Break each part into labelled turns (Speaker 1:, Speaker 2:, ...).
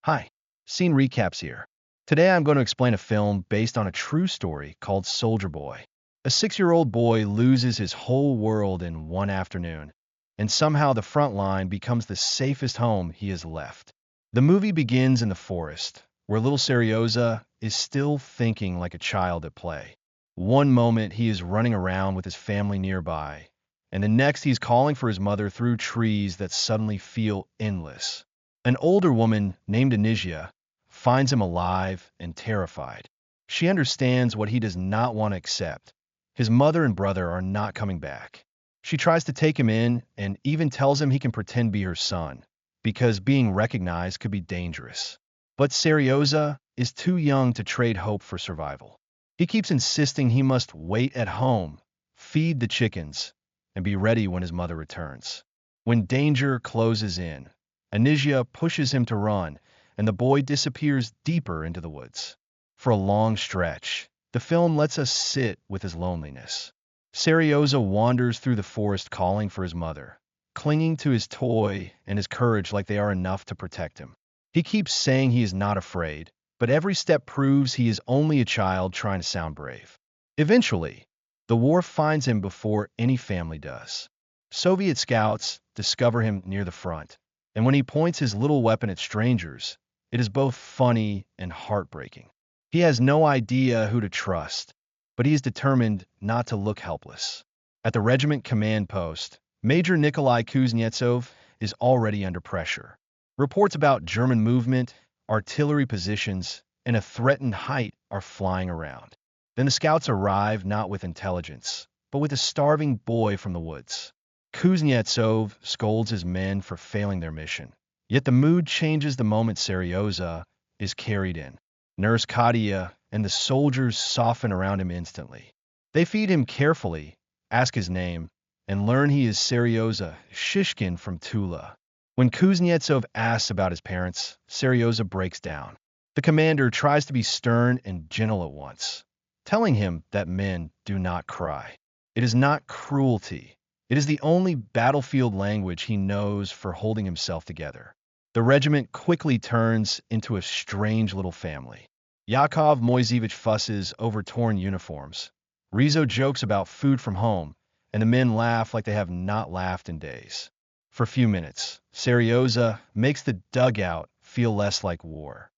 Speaker 1: Hi, scene recaps here. Today I'm going to explain a film based on a true story called Soldier Boy. A 6-year-old boy loses his whole world in one afternoon, and somehow the front line becomes the safest home he has left. The movie begins in the forest, where little Seryozha is still thinking like a child at play. One moment he is running around with his family nearby, and the next he's calling for his mother through trees that suddenly feel endless. An older woman named Anisya finds him alive and terrified. She understands what he does not want to accept. His mother and brother are not coming back. She tries to take him in and even tells him he can pretend to be her son, because being recognized could be dangerous. But Seryozha is too young to trade hope for survival. He keeps insisting he must wait at home, feed the chickens, and be ready when his mother returns. When danger closes in, Anisya pushes him to run, and the boy disappears deeper into the woods. For a long stretch, the film lets us sit with his loneliness. Seryozha wanders through the forest calling for his mother, clinging to his toy and his courage like they are enough to protect him. He keeps saying he is not afraid, but every step proves he is only a child trying to sound brave. Eventually, the war finds him before any family does. Soviet scouts discover him near the front, and when he points his little weapon at strangers, it is both funny and heartbreaking. He has no idea who to trust, but he is determined not to look helpless. At the regiment command post, Major Nikolai Kuznetsov is already under pressure. Reports about German movement, artillery positions, and a threatened height are flying around. Then the scouts arrive not with intelligence, but with a starving boy from the woods. Kuznetsov scolds his men for failing their mission. Yet the mood changes the moment Seryozha is carried in. Nurse Katya and the soldiers soften around him instantly. They feed him carefully, ask his name, and learn he is Seryozha Shishkin from Tula. When Kuznetsov asks about his parents, Seryozha breaks down. The commander tries to be stern and gentle at once, telling him that men do not cry. It is not cruelty. It is the only battlefield language he knows for holding himself together. The regiment quickly turns into a strange little family. Yakov Moiseevich fusses over torn uniforms. Rizzo jokes about food from home, and the men laugh like they have not laughed in days. For a few minutes, Seryozha makes the dugout feel less like war.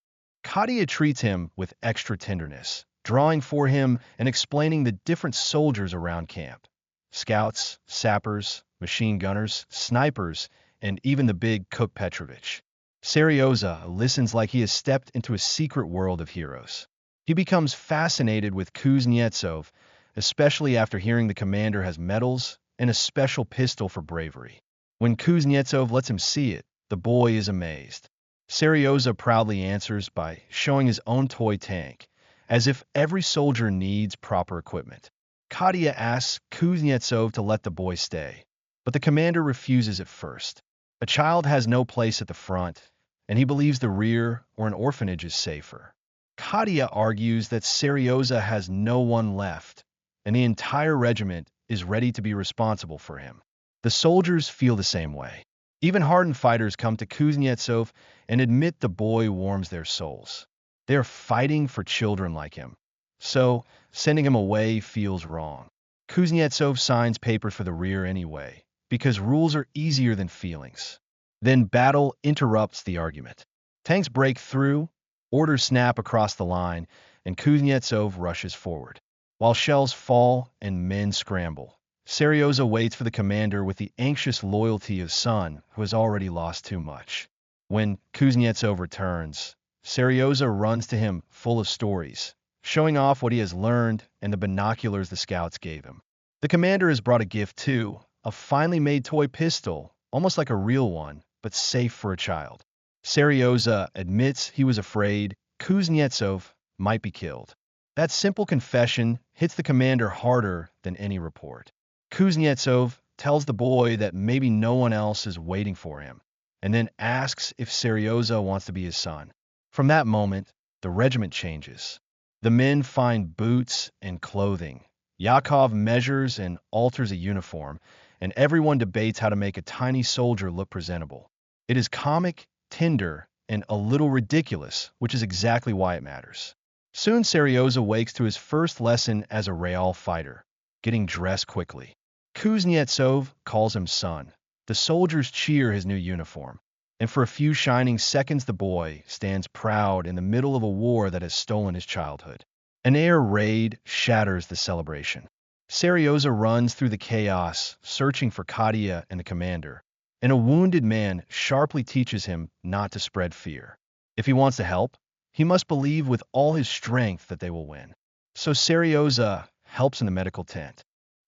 Speaker 1: Katya treats him with extra tenderness, drawing for him and explaining the different soldiers around camp. Scouts, sappers, machine gunners, snipers, and even the big Cook Petrovich. Seryozha listens like he has stepped into a secret world of heroes. He becomes fascinated with Kuznetsov, especially after hearing the commander has medals and a special pistol for bravery. When Kuznetsov lets him see it, the boy is amazed. Seryozha proudly answers by showing his own toy tank, as if every soldier needs proper equipment. Katya asks Kuznetsov to let the boy stay, but the commander refuses at first. A child has no place at the front, and he believes the rear or an orphanage is safer. Katya argues that Seryozha has no one left, and the entire regiment is ready to be responsible for him. The soldiers feel the same way. Even hardened fighters come to Kuznetsov and admit the boy warms their souls. They are fighting for children like him, so sending him away feels wrong. Kuznetsov signs papers for the rear anyway, because rules are easier than feelings. Then battle interrupts the argument. Tanks break through, orders snap across the line, and Kuznetsov rushes forward. While shells fall and men scramble, Seryozha waits for the commander with the anxious loyalty of a son who has already lost too much. When Kuznetsov returns, Seryozha runs to him full of stories, showing off what he has learned and the binoculars the scouts gave him. The commander has brought a gift too, a finely made toy pistol, almost like a real one, but safe for a child. Seryozha admits he was afraid Kuznetsov might be killed. That simple confession hits the commander harder than any report. Kuznetsov tells the boy that maybe no one else is waiting for him, and then asks if Seryozha wants to be his son. From that moment, the regiment changes. The men find boots and clothing. Yakov measures and alters a uniform, and everyone debates how to make a tiny soldier look presentable. It is comic, tender, and a little ridiculous, which is exactly why it matters. Soon Seryozha wakes to his first lesson as a Real fighter, getting dressed quickly. Kuznetsov calls him son. The soldiers cheer his new uniform, and for a few shining seconds the boy stands proud in the middle of a war that has stolen his childhood. An air raid shatters the celebration. Seryozha runs through the chaos, searching for Katya and the commander, and a wounded man sharply teaches him not to spread fear. If he wants to help, he must believe with all his strength that they will win. So Seryozha helps in the medical tent.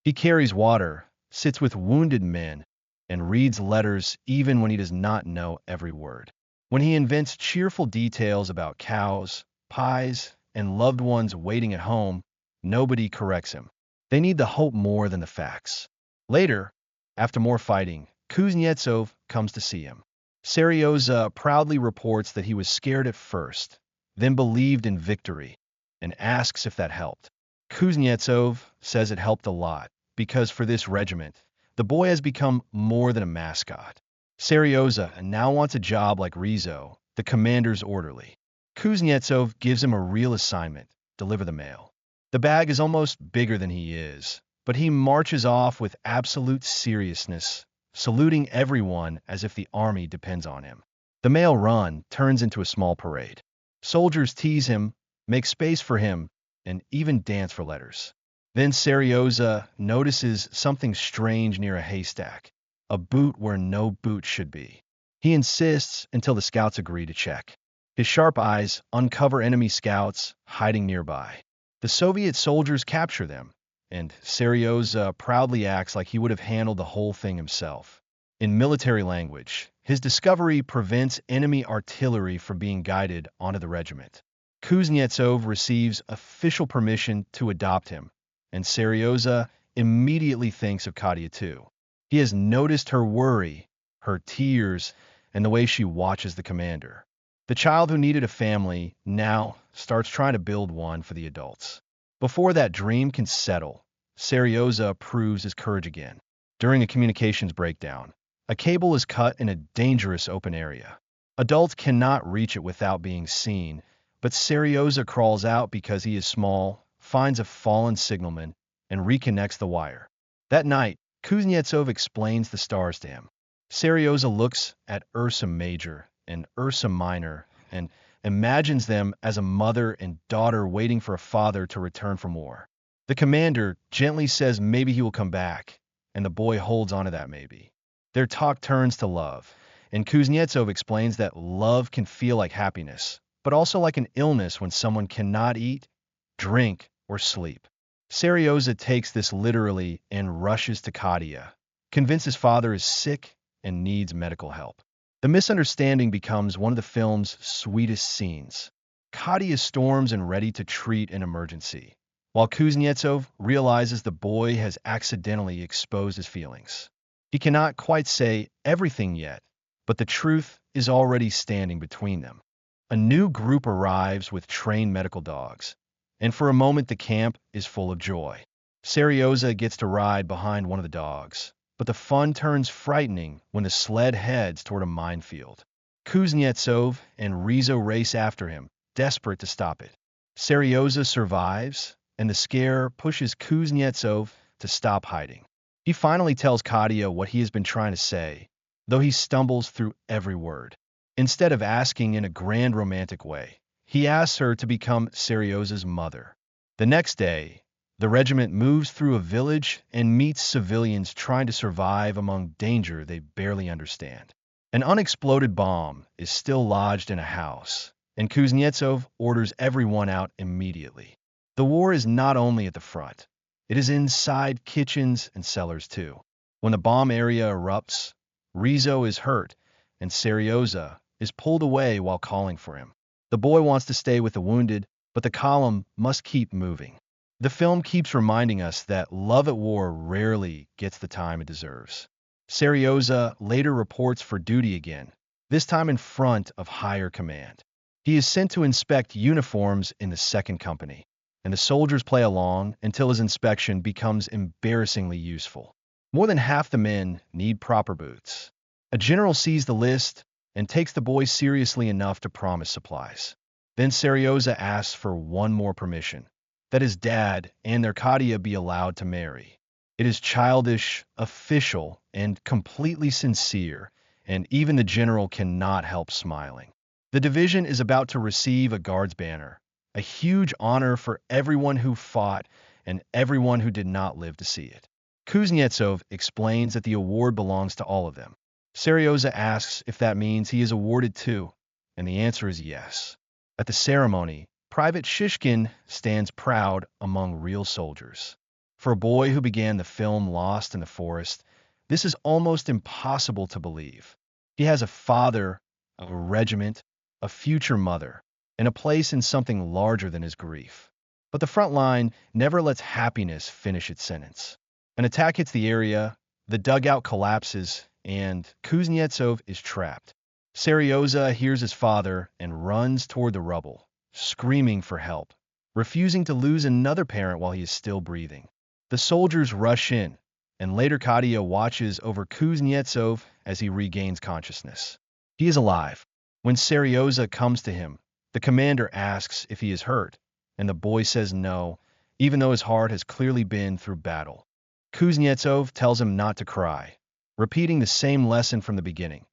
Speaker 1: He carries water, sits with wounded men, and reads letters even when he does not know every word. When he invents cheerful details about cows, pies, and loved ones waiting at home, nobody corrects him. They need the hope more than the facts. Later, after more fighting, Kuznetsov comes to see him. Seryozha proudly reports that he was scared at first, then believed in victory, and asks if that helped. Kuznetsov says it helped a lot, because for this regiment, the boy has become more than a mascot. Seryozha now wants a job like Rizzo, the commander's orderly. Kuznetsov gives him a real assignment: deliver the mail. The bag is almost bigger than he is, but he marches off with absolute seriousness, saluting everyone as if the army depends on him. The mail run turns into a small parade. Soldiers tease him, make space for him, and even dance for letters. Then Seryozha notices something strange near a haystack, a boot where no boot should be. He insists until the scouts agree to check. His sharp eyes uncover enemy scouts hiding nearby. The Soviet soldiers capture them, and Seryozha proudly acts like he would have handled the whole thing himself. In military language, his discovery prevents enemy artillery from being guided onto the regiment. Kuznetsov receives official permission to adopt him, and Seryozha immediately thinks of Katya too. He has noticed her worry, her tears, and the way she watches the commander. The child who needed a family now starts trying to build one for the adults. Before that dream can settle, Seryozha proves his courage again. During a communications breakdown, a cable is cut in a dangerous open area. Adults cannot reach it without being seen, but Seryozha crawls out because he is small, finds a fallen signalman, and reconnects the wire. That night, Kuznetsov explains the stars to him. Seryozha looks at Ursa Major and Ursa Minor and imagines them as a mother and daughter waiting for a father to return from war. The commander gently says maybe he will come back, and the boy holds on to that maybe. Their talk turns to love, and Kuznetsov explains that love can feel like happiness, but also like an illness when someone cannot eat, drink, or sleep. Seryozha takes this literally and rushes to Katya, convinced his father is sick and needs medical help. The misunderstanding becomes one of the film's sweetest scenes. Katya storms and ready to treat an emergency, while Kuznetsov realizes the boy has accidentally exposed his feelings. He cannot quite say everything yet, but the truth is already standing between them. A new group arrives with trained medical dogs, and for a moment the camp is full of joy. Seryozha gets to ride behind one of the dogs, but the fun turns frightening when the sled heads toward a minefield. Kuznetsov and Rizzo race after him, desperate to stop it. Seryozha survives, and the scare pushes Kuznetsov to stop hiding. He finally tells Katya what he has been trying to say, though he stumbles through every word. Instead of asking in a grand romantic way, he asks her to become Seryozha's mother. The next day, the regiment moves through a village and meets civilians trying to survive among danger they barely understand. An unexploded bomb is still lodged in a house, and Kuznetsov orders everyone out immediately. The war is not only at the front, it is inside kitchens and cellars too. When the bomb area erupts, Rizzo is hurt, and Seryozha is pulled away while calling for him. The boy wants to stay with the wounded, but the column must keep moving. The film keeps reminding us that love at war rarely gets the time it deserves. Seryozha later reports for duty again, this time in front of higher command. He is sent to inspect uniforms in the 2nd Company, and the soldiers play along until his inspection becomes embarrassingly useful. More than half the men need proper boots. A general sees the list, and takes the boy seriously enough to promise supplies. Then Seryozha asks for one more permission, that his dad and their Katya be allowed to marry. It is childish, official, and completely sincere, and even the general cannot help smiling. The division is about to receive a guard's banner, a huge honor for everyone who fought and everyone who did not live to see it. Kuznetsov explains that the award belongs to all of them. Seryozha asks if that means he is awarded too, and the answer is yes. At the ceremony, Private Shishkin stands proud among real soldiers. For a boy who began the film Lost in the Forest, this is almost impossible to believe. He has a father, a regiment, a future mother, and a place in something larger than his grief. But the front line never lets happiness finish its sentence. An attack hits the area, the dugout collapses, and Kuznetsov is trapped. Seryozha hears his father and runs toward the rubble, screaming for help, refusing to lose another parent while he is still breathing. The soldiers rush in, and later Katya watches over Kuznetsov as he regains consciousness. He is alive. When Seryozha comes to him, the commander asks if he is hurt, and the boy says no, even though his heart has clearly been through battle. Kuznetsov tells him not to cry, repeating the same lesson from the beginning.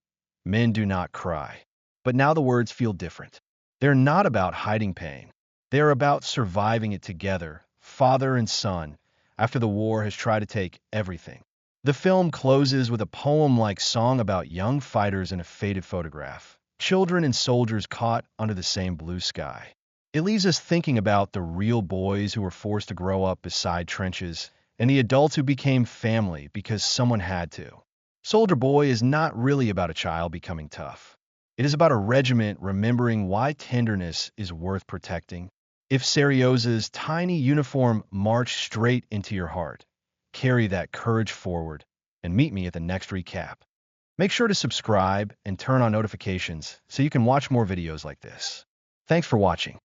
Speaker 1: Men do not cry. But now the words feel different. They're not about hiding pain. They're about surviving it together, father and son, after the war has tried to take everything. The film closes with a poem-like song about young fighters in a faded photograph, children and soldiers caught under the same blue sky. It leaves us thinking about the real boys who were forced to grow up beside trenches, and the adults who became family because someone had to. Soldier Boy is not really about a child becoming tough. It is about a regiment remembering why tenderness is worth protecting. If Seryozha's tiny uniform marched straight into your heart, carry that courage forward and meet me at the next recap. Make sure to subscribe and turn on notifications so you can watch more videos like this. Thanks for watching.